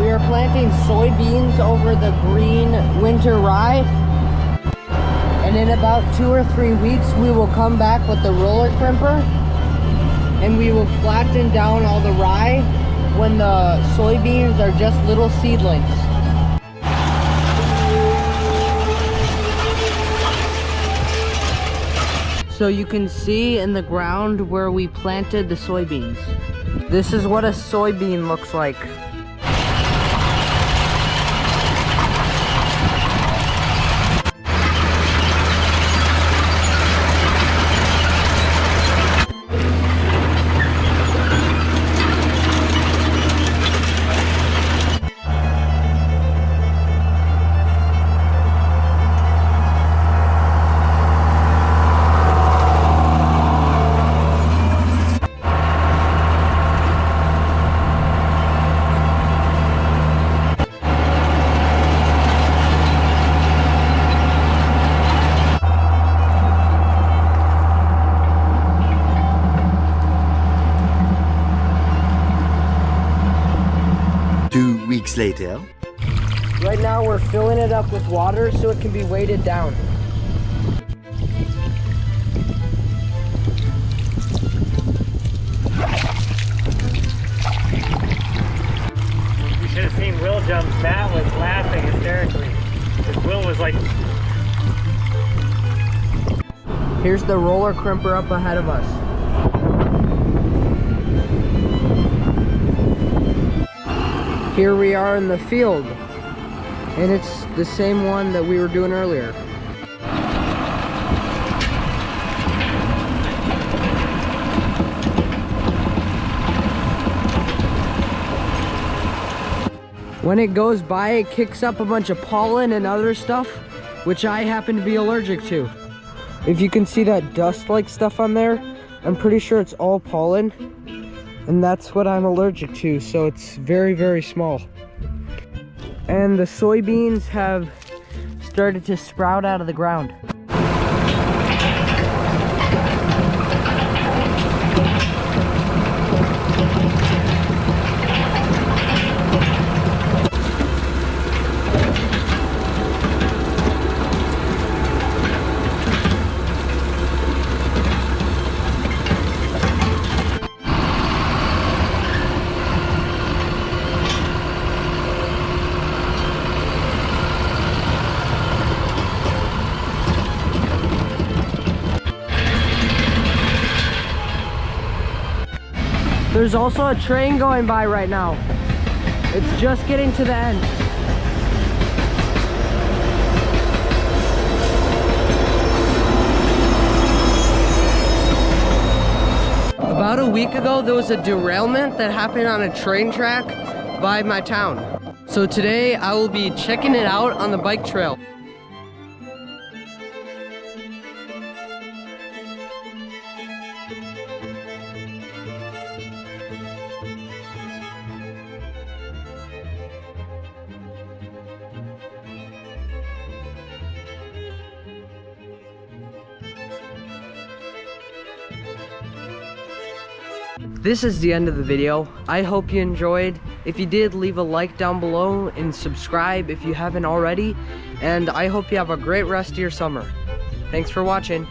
We are planting soybeans over the green winter rye. And in about 2 or 3 weeks, we will come back with the roller crimper and we will flatten down all the rye when the soybeans are just little seedlings. So you can see in the ground where we planted the soybeans. This is what a soybean looks like. Weeks later. Right now we're filling it up with water so it can be weighted down. You should have seen Will jump. Matt was laughing hysterically. Because Will was like... Here's the roller crimper up ahead of us. Here we are in the field, and it's the same one that we were doing earlier. When it goes by, it kicks up a bunch of pollen and other stuff, which I happen to be allergic to. If you can see that dust-like stuff on there, I'm pretty sure it's all pollen. And that's what I'm allergic to, so it's very, very small. And the soybeans have started to sprout out of the ground. There's also a train going by right now. It's just getting to the end. About a week ago, there was a derailment that happened on a train track by my town. So today I will be checking it out on the bike trail. This is the end of the video. I hope you enjoyed. If you did, leave a like down below and subscribe if you haven't already. And I hope you have a great rest of your summer. Thanks for watching.